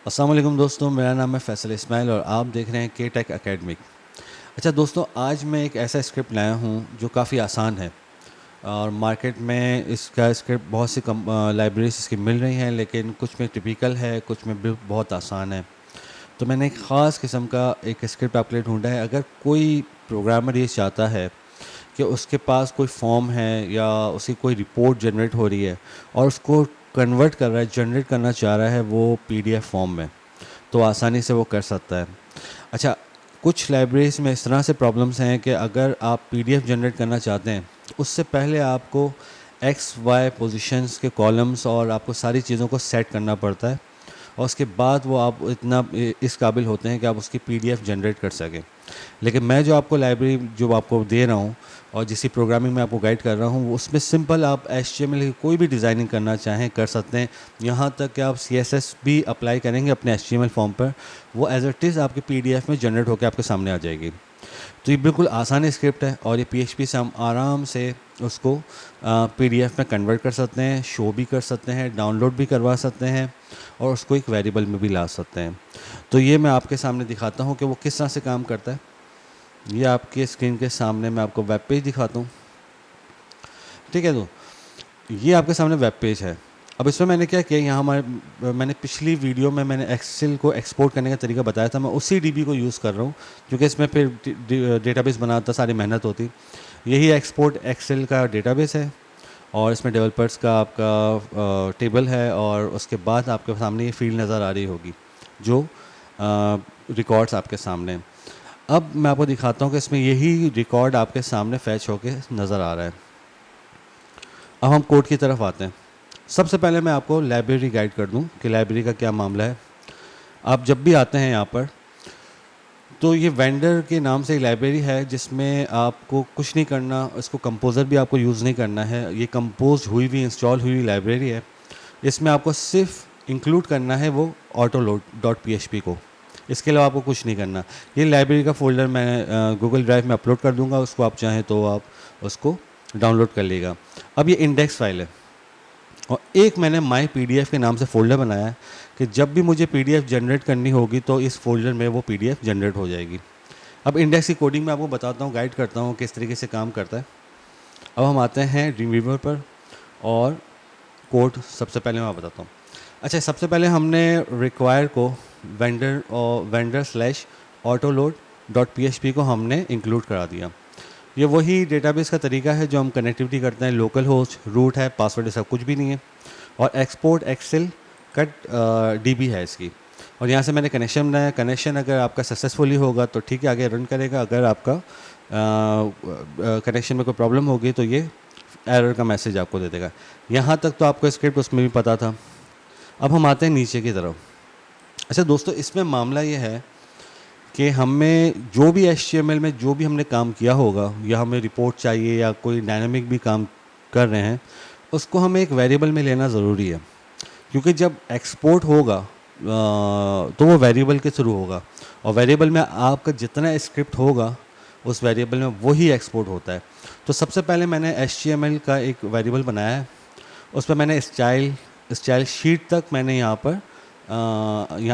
अस्सलाम वालेकुम दोस्तों, मेरा नाम है फैसल इस्माइल और आप देख रहे हैं के टेक एकेडमिक। अच्छा दोस्तों, आज मैं एक ऐसा स्क्रिप्ट लाया हूँ जो काफ़ी आसान है और मार्केट में इसका स्क्रिप्ट बहुत सी लाइब्रेरीज इसकी मिल रही हैं, लेकिन कुछ में टिपिकल है, कुछ में भी बहुत आसान है। तो मैंने एक ख़ास किस्म का एक स्क्रिप्ट आपके लिए ढूंढा है। अगर कोई प्रोग्रामर ये चाहता है कि उसके पास कोई फॉर्म है या उसकी कोई रिपोर्ट जनरेट हो रही है और उसको कन्वर्ट कर रहा है, जनरेट करना चाह रहा है वो पीडीएफ फॉर्म में, तो आसानी से वो कर सकता है। अच्छा, कुछ लाइब्रेरीज में इस तरह से प्रॉब्लम्स हैं कि अगर आप पीडीएफ जनरेट करना चाहते हैं तो उससे पहले आपको एक्स वाई पोजीशंस के कॉलम्स और आपको सारी चीज़ों को सेट करना पड़ता है और उसके बाद वो आप इतना इस काबिल होते हैं कि आप उसकी पीडीएफ जनरेट कर सकें। लेकिन मैं जो आपको लाइब्रेरी जो आपको दे रहा हूँ और जिसकी प्रोग्रामिंग में आपको गाइड कर रहा हूँ, उसमें सिंपल आप HTML की कोई भी डिज़ाइनिंग करना चाहें कर सकते हैं। यहाँ तक कि आप CSS भी अप्लाई करेंगे अपने HTML फॉर्म पर, वो एज इट इज़ आपके PDF में जनरेट होकर आपके सामने आ जाएगी। तो ये बिल्कुल आसान स्क्रिप्ट है और ये PHP से हम आराम से उसको PDF में कन्वर्ट कर सकते हैं, शो भी कर सकते हैं, डाउनलोड भी करवा सकते हैं और उसको एक वेरिएबल में भी ला सकते हैं। तो ये मैं आपके सामने दिखाता हूँ कि वो किस तरह से काम करता है। ये आपके स्क्रीन के सामने मैं आपको वेब पेज दिखाता हूँ। ठीक है, तो ये आपके सामने वेब पेज है। अब इसमें मैंने क्या किया, यहाँ मैंने पिछली वीडियो में मैंने एक्सेल को एक्सपोर्ट करने का तरीका बताया था, मैं उसी डीबी को यूज़ कर रहा हूँ क्योंकि इसमें फिर डेटाबेस बनाता सारी मेहनत होती। यही एक्सपोर्ट एक्सेल का डेटाबेस है और इसमें डेवलपर्स का आपका टेबल है और उसके बाद आपके सामने ये फील्ड नज़र आ रही होगी जो रिकॉर्ड्स आपके सामने हैं। अब मैं आपको दिखाता हूँ कि इसमें यही रिकॉर्ड आपके सामने फैच होके नज़र आ रहा है। अब हम कोड की तरफ आते हैं। सबसे पहले मैं आपको लाइब्रेरी गाइड कर दूं कि लाइब्रेरी का क्या मामला है। आप जब भी आते हैं यहाँ पर, तो ये वेंडर के नाम से एक लाइब्रेरी है जिसमें आपको कुछ नहीं करना, इसको कंपोज़र भी आपको यूज़ नहीं करना है। ये कंपोज हुई हुई इंस्टॉल हुई हुई लाइब्रेरी है। इसमें आपको सिर्फ इंक्लूड करना है वो autoload.php को, इसके अलावा आपको कुछ नहीं करना। ये लाइब्रेरी का फ़ोल्डर मैं गूगल ड्राइव में अपलोड कर दूंगा, उसको आप चाहें तो आप उसको डाउनलोड कर लीजिएगा। अब ये इंडेक्स फाइल है और एक मैंने माई पीडीएफ के नाम से फ़ोल्डर बनाया है कि जब भी मुझे पीडीएफ जनरेट करनी होगी तो इस फोल्डर में वो पीडीएफ जनरेट हो जाएगी। अब इंडेक्स की कोडिंग में आपको बताता हूँ, गाइड करता हूँ किस तरीके से काम करता है। अब हम आते हैं ड्रीमवीवर पर और कोड सबसे पहले मैं बताता हूँ। अच्छा, सबसे पहले हमने रिक्वायर को vendor slash autoload dot PHP को हमने इंक्लूड करा दिया। ये वही डेटाबेस का तरीका है जो हम कनेक्टिविटी करते हैं, लोकल होस्ट, रूट है, पासवर्ड, सब कुछ भी नहीं है। और एक्सपोर्ट एक्सेल कट डीबी है इसकी। और यहाँ से मैंने कनेक्शन बनाया। कनेक्शन अगर आपका सक्सेसफुली होगा तो ठीक है, आगे रन करेगा। अगर आपका कनेक्शन में कोई प्रॉब्लम होगी तो ये एरर का मैसेज आपको दे देगा। यहाँ तक तो आपको स्क्रिप्ट उसमें भी पता था। अब हम आते हैं नीचे की तरफ। अच्छा दोस्तों, इसमें मामला ये है कि हमें जो भी HTML में जो भी हमने काम किया होगा या हमें रिपोर्ट चाहिए या कोई डायनामिक भी काम कर रहे हैं, उसको हमें एक वेरिएबल में लेना ज़रूरी है क्योंकि जब एक्सपोर्ट होगा तो वो वेरिएबल के थ्रू होगा और वेरिएबल में आपका जितना स्क्रिप्ट होगा उस वेरिएबल में वही एक्सपोर्ट होता है। तो सबसे पहले मैंने HTML का एक वेरिएबल बनाया है, उस पर मैंने स्टाइल शीट तक मैंने यहाँ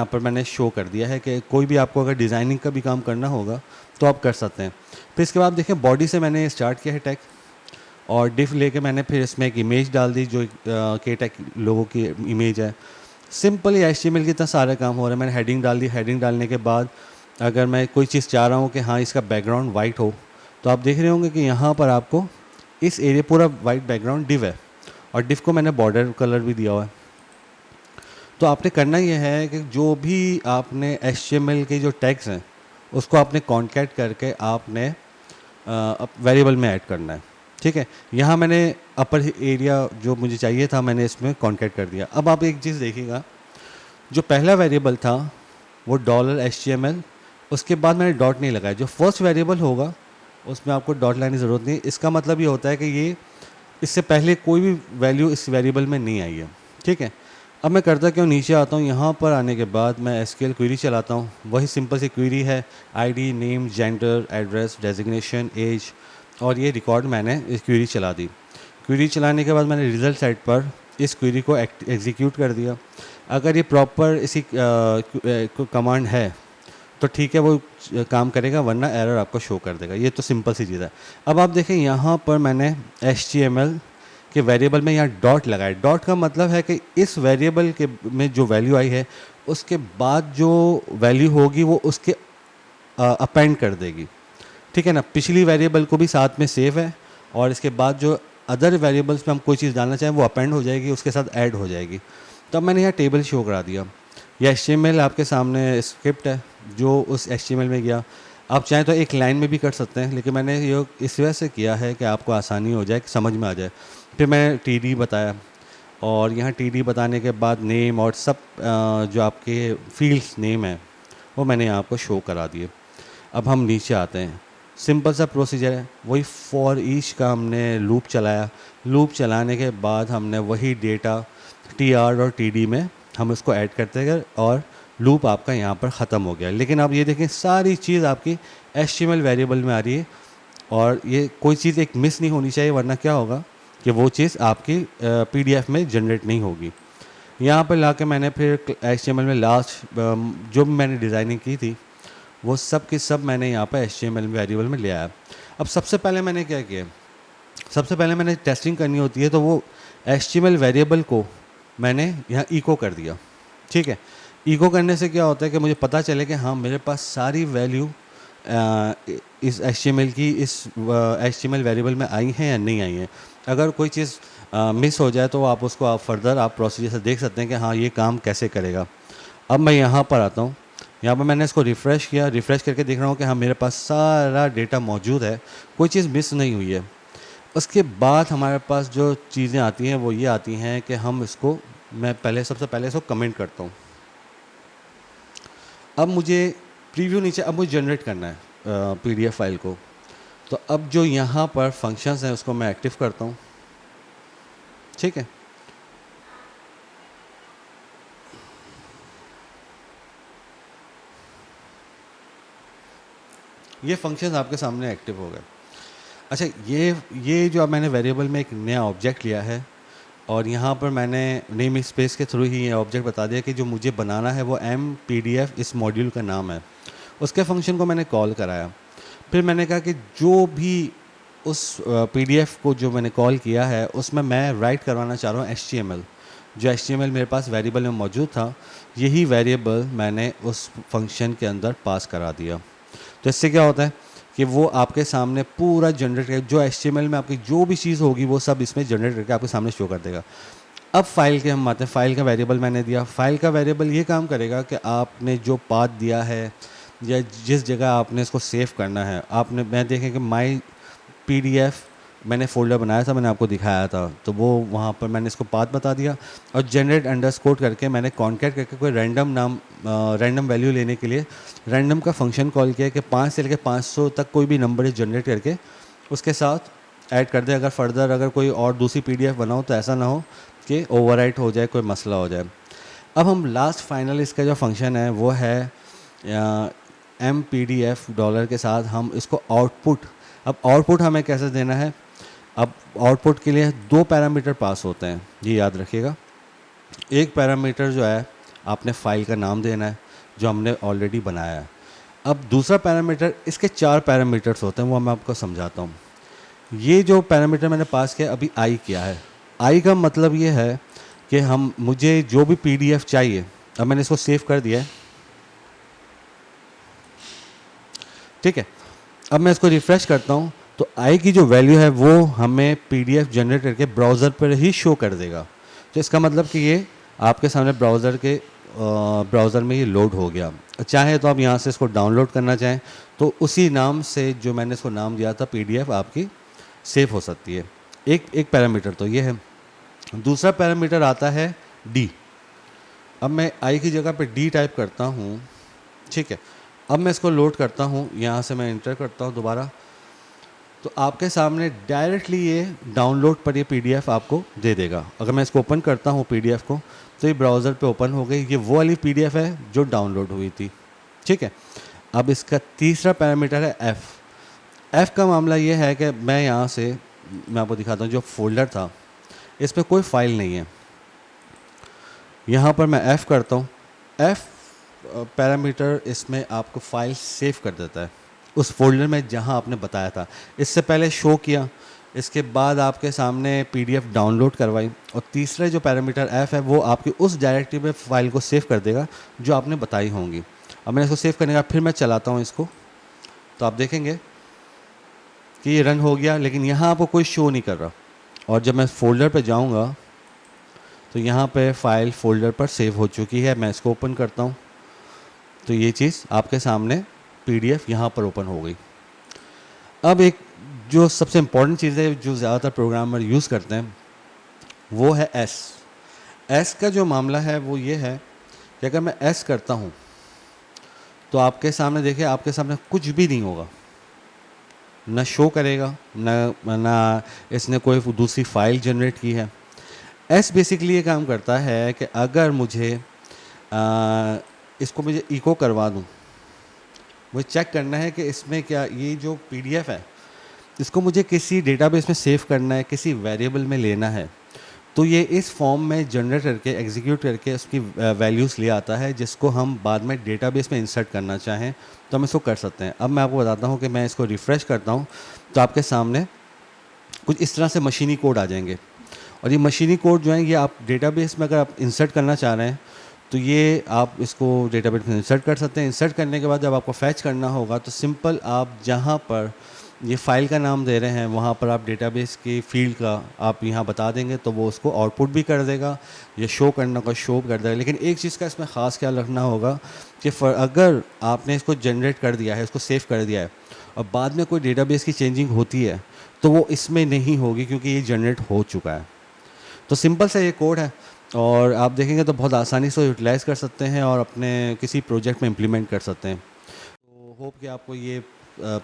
पर मैंने शो कर दिया है कि कोई भी आपको अगर डिज़ाइनिंग का भी काम करना होगा तो आप कर सकते हैं। फिर इसके बाद देखें, बॉडी से मैंने स्टार्ट किया है टैग और डिफ लेके मैंने फिर इसमें एक इमेज डाल दी जो के टैग लोगों की इमेज है। सिंपल ही HTML की तरह सारा काम हो रहा है। मैंने हेडिंग डाल दी। हेडिंग डालने के बाद अगर मैं कोई चीज़ चाह रहा हूँ कि हाँ इसका बैकग्राउंड वाइट हो, तो आप देख रहे होंगे कि यहाँ पर आपको इस एरिया पूरा वाइट बैकग्राउंड डिव है और डिव को मैंने बॉर्डर कलर भी दिया हुआ है। तो आपने करना ये है कि जो भी आपने HTML के जो टैग्स हैं उसको आपने कॉन्कैट करके आपने वेरिएबल में ऐड करना है। ठीक है, यहाँ मैंने अपर एरिया जो मुझे चाहिए था मैंने इसमें कॉन्कैट कर दिया। अब आप एक चीज़ देखिएगा, जो पहला वेरिएबल था वो $HTML, उसके बाद मैंने डॉट नहीं लगाया। जो फर्स्ट वेरिएबल होगा उसमें आपको डॉट लाने की ज़रूरत नहीं। इसका मतलब ये होता है कि ये इससे पहले कोई भी वैल्यू इस वेरिएबल में नहीं आई है। ठीक है, अब मैं करता क्यों, नीचे आता हूँ। यहाँ पर आने के बाद मैं SQL क्वेरी चलाता हूँ। वही सिंपल सी क्वेरी है, ID, name, gender, address, designation, age, और ये रिकॉर्ड मैंने इस क्वेरी चला दी। क्वेरी चलाने के बाद मैंने रिज़ल्ट साइट पर इस क्वेरी को एग्जीक्यूट कर दिया। अगर ये प्रॉपर इसी कमांड है तो ठीक है, वो काम करेगा, वरना एरर आपको शो कर देगा। ये तो सिंपल सी चीज़ है। अब आप देखें यहाँ पर मैंने HTML के वेरिएबल में यहाँ डॉट लगाए। डॉट का मतलब है कि इस वेरिएबल के में जो वैल्यू आई है उसके बाद जो वैल्यू होगी वो उसके अपेंड कर देगी, ठीक है ना। पिछली वेरिएबल को भी साथ में सेव है, और इसके बाद जो अदर वेरिएबल्स में हम कोई चीज़ डालना चाहें वो अपेंड हो जाएगी, उसके साथ ऐड हो जाएगी। तो अब मैंने यहाँ टेबल शो करा दिया। यह HTML आपके सामने स्क्रिप्ट है जो उस HTML में गया। आप चाहें तो एक लाइन में भी कर सकते हैं, लेकिन मैंने ये इस वजह से किया है कि आपको आसानी हो जाए, कि समझ में आ जाए। फिर मैंने TD बताया, और यहाँ TD बताने के बाद नेम और सब जो आपके फील्ड्स नेम है वो मैंने यहाँ आपको शो करा दिए। अब हम नीचे आते हैं। सिंपल सा प्रोसीजर है, वही फॉर ईच का हमने लूप चलाया। लूप चलाने के बाद हमने वही डेटा TR और TD में हम उसको ऐड करते गए, और लूप आपका यहाँ पर ख़त्म हो गया। लेकिन अब ये देखें, सारी चीज़ आपकी HTML वेरिएबल में आ रही है, और ये कोई चीज़ एक मिस नहीं होनी चाहिए, वरना क्या होगा कि वो चीज़ आपकी PDF में जनरेट नहीं होगी। यहाँ पर ला के मैंने फिर HTML में लास्ट जो भी मैंने डिज़ाइनिंग की थी वो सब की सब मैंने यहाँ पर HTML वेरिएबल में ले आया। अब सबसे पहले मैंने क्या किया, सबसे पहले मैंने टेस्टिंग करनी होती है, तो वो HTML वेरिएबल को मैंने यहाँ इको कर दिया, ठीक है। इको करने से क्या होता है कि मुझे पता चले कि हाँ, मेरे पास सारी वैल्यू इस HTML की इस HTML वेरिएबल में आई हैं या नहीं आई हैं। अगर कोई चीज़ मिस हो जाए तो आप उसको फर्दर आप प्रोसीजर से देख सकते हैं कि हाँ, ये काम कैसे करेगा। अब मैं यहाँ पर आता हूँ। यहाँ पर मैंने इसको रिफ़्रेश किया। रिफ़्रेश करके देख रहा हूँ कि हाँ, मेरे पास सारा डेटा मौजूद है, कोई चीज़ मिस नहीं हुई है। उसके बाद हमारे पास जो चीज़ें आती हैं वो ये आती हैं कि हम इसको, मैं सबसे पहले इसको कमेंट करता हूँ। अब मुझे प्रीव्यू नीचे, अब मुझे जनरेट करना है PDF फाइल को। तो अब जो यहाँ पर फंक्शंस हैं उसको मैं एक्टिव करता हूँ, ठीक है। ये फंक्शंस आपके सामने एक्टिव हो गए। अच्छा, ये जो अब मैंने वेरिएबल में एक नया ऑब्जेक्ट लिया है, और यहाँ पर मैंने नेम स्पेस के थ्रू ही ये ऑब्जेक्ट बता दिया कि जो मुझे बनाना है वो MPDF इस मॉड्यूल का नाम है। उसके फंक्शन को मैंने कॉल कराया। फिर मैंने कहा कि जो भी उस PDF को जो मैंने कॉल किया है उसमें मैं राइट करवाना चाह रहा हूँ HTML। जो HTML मेरे पास वेरिएबल में मौजूद था, यही वेरिएबल मैंने उस फंक्शन के अंदर पास करा दिया। तो इससे क्या होता है कि वो आपके सामने पूरा जनरेट कर, जो HTML में आपकी जो भी चीज़ होगी वो सब इसमें जनरेट करके आपके सामने शो कर देगा। अब फाइल के हम आते हैं। फाइल का वेरिएबल मैंने दिया। फाइल का वेरिएबल ये काम करेगा कि आपने जो पाथ दिया है या जिस जगह आपने इसको सेव करना है, आपने, मैं देखें कि माई PDF मैंने फ़ोल्डर बनाया था, मैंने आपको दिखाया था, तो वो वहाँ पर मैंने इसको पाथ बता दिया, और जनरेट अंडरस्कोर करके मैंने कॉन्कैट करके कोई रैंडम नाम, रैंडम वैल्यू लेने के लिए रैंडम का फंक्शन कॉल किया कि 5 से लेकर 500 तक कोई भी नंबर जनरेट करके उसके साथ ऐड कर दे। अगर फर्दर अगर कोई और दूसरी PDF बनाओ तो ऐसा ना हो कि ओवरराइट हो जाए, कोई मसला हो जाए। अब हम लास्ट फाइनल इसका जो फंक्शन है वो है MPDF डॉलर के साथ हम इसको आउटपुट। अब आउटपुट हमें कैसे देना है, अब आउटपुट के लिए 2 पैरामीटर पास होते हैं, ये याद रखिएगा। एक पैरामीटर जो है आपने फाइल का नाम देना है जो हमने ऑलरेडी बनाया है। अब दूसरा पैरामीटर, इसके 4 पैरामीटर्स होते हैं, वो मैं आपको समझाता हूँ। ये जो पैरामीटर मैंने पास किया अभी आई किया है। आई का मतलब ये है कि मुझे जो भी PDF चाहिए, अब मैंने इसको सेव कर दिया है, ठीक है। अब मैं इसको रिफ़्रेश करता हूँ तो आई की जो वैल्यू है वो हमें PDF जनरेट करके ब्राउज़र पर ही शो कर देगा। तो इसका मतलब कि ये आपके सामने ब्राउज़र में ये लोड हो गया। चाहे तो आप यहाँ से इसको डाउनलोड करना चाहें तो उसी नाम से जो मैंने इसको नाम दिया था PDF आपकी सेव हो सकती है। एक पैरामीटर तो ये है। दूसरा पैरामीटर आता है D। अब मैं आई की जगह पे D टाइप करता हूँ, ठीक है। अब मैं इसको लोड करता हूँ, यहाँ से मैं इंटर करता हूँ दोबारा, तो आपके सामने डायरेक्टली ये डाउनलोड पर ये PDF आपको दे देगा। अगर मैं इसको ओपन करता हूँ PDF को तो ये ब्राउज़र पे ओपन हो गई। ये वो वाली PDF है जो डाउनलोड हुई थी, ठीक है। अब इसका तीसरा पैरामीटर है F का मामला ये है कि मैं यहाँ से, मैं आपको दिखाता हूँ, जो फोल्डर था इस पर कोई फाइल नहीं है। यहाँ पर मैं F करता हूँ। F पैरामीटर इसमें आपको फ़ाइल सेव कर देता है उस फ़ोल्डर में जहाँ आपने बताया था। इससे पहले शो किया, इसके बाद आपके सामने पीडीएफ डाउनलोड करवाई, और तीसरा जो पैरामीटर F है वो आपकी उस डायरेक्टरी में फ़ाइल को सेव कर देगा जो आपने बताई होंगी। अब मैंने इसको सेव करने के बाद फिर मैं चलाता हूँ इसको, तो आप देखेंगे कि ये रन हो गया, लेकिन यहाँ आपको कोई शो नहीं कर रहा। और जब मैं फ़ोल्डर पे जाऊँगा तो यहाँ पे फ़ाइल फ़ोल्डर पर सेव हो चुकी है। मैं इसको ओपन करता हूँ तो ये चीज़ आपके सामने पीडीएफ यहाँ पर ओपन हो गई। अब एक जो सबसे इम्पॉर्टेंट चीज़ है जो ज़्यादातर प्रोग्रामर यूज़ करते हैं वो है एस का जो मामला है वो ये है कि अगर मैं एस करता हूँ तो आपके सामने देखिए, आपके सामने कुछ भी नहीं होगा, ना शो करेगा, ना इसने कोई दूसरी फाइल जनरेट की है। एस बेसिकली ये काम करता है कि अगर मुझे इसको मुझे इको करवा दूँ, मुझे चेक करना है कि इसमें क्या ये जो पीडीएफ है इसको मुझे किसी डेटाबेस में सेव करना है, किसी वेरिएबल में लेना है, तो ये इस फॉर्म में जनरेट करके एग्जीक्यूट करके उसकी वैल्यूज़ ले आता है, जिसको हम बाद में डेटाबेस में इंसर्ट करना चाहें तो हम इसको कर सकते हैं। अब मैं आपको बताता हूँ कि मैं इसको रिफ़्रेश करता हूँ तो आपके सामने कुछ इस तरह से मशीनी कोड आ जाएंगे, और ये मशीनी कोड जो है ये आप डेटाबेस में अगर आप इंसर्ट करना चाह रहे हैं तो ये आप इसको डेटाबेस में इंसर्ट कर सकते हैं। इंसर्ट करने के बाद जब आपको फैच करना होगा तो सिंपल आप जहाँ पर ये फ़ाइल का नाम दे रहे हैं वहाँ पर आप डेटाबेस की फ़ील्ड का आप यहाँ बता देंगे तो वो उसको आउटपुट भी कर देगा, या शो करना का शो कर देगा। लेकिन एक चीज़ का इसमें ख़ास ख्याल रखना होगा कि अगर आपने इसको जनरेट कर दिया है, इसको सेव कर दिया है, और बाद में कोई डेटाबेस की चेंजिंग होती है तो वो इसमें नहीं होगी क्योंकि ये जनरेट हो चुका है। तो सिंपल सा ये कोड है, और आप देखेंगे तो बहुत आसानी से यूटिलाइज़ कर सकते हैं और अपने किसी प्रोजेक्ट में इम्प्लीमेंट कर सकते हैं। तो होप कि आपको ये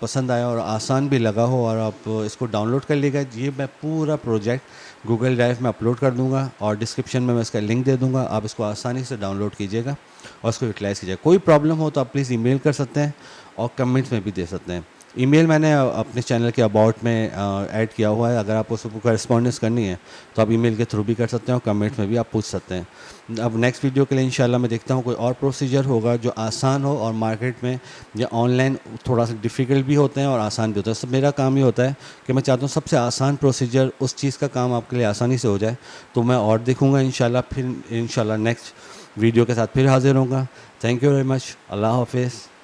पसंद आया और आसान भी लगा हो, और आप इसको डाउनलोड कर लीजिएगा। ये मैं पूरा प्रोजेक्ट गूगल ड्राइव में अपलोड कर दूंगा और डिस्क्रिप्शन में मैं इसका लिंक दे दूंगा। आप इसको आसानी से डाउनलोड कीजिएगा और इसको यूटिलाइज़ कीजिएगा। कोई प्रॉब्लम हो तो आप प्लीज़ ईमेल कर सकते हैं और कमेंट्स में भी दे सकते हैं। ईमेल मैंने अपने चैनल के अबाउट में ऐड किया हुआ है, अगर आपको उसको करेस्पॉन्डेंस करनी है तो आप ईमेल के थ्रू भी कर सकते हैं और कमेंट्स में भी आप पूछ सकते हैं। अब नेक्स्ट वीडियो के लिए इंशाल्लाह मैं देखता हूँ कोई और प्रोसीजर होगा जो आसान हो, और मार्केट में या ऑनलाइन थोड़ा सा डिफ़िकल्ट भी होते हैं और आसान भी होता है। सब मेरा काम ये होता है कि मैं चाहता हूँ सबसे आसान प्रोसीजर, उस चीज़ का काम आपके लिए आसानी से हो जाए, तो मैं और देखूँगा इंशाल्लाह। फिर इंशाल्लाह नेक्स्ट वीडियो के साथ फिर हाज़िर होऊंगा। Thank you very much. Allah हाफिज़।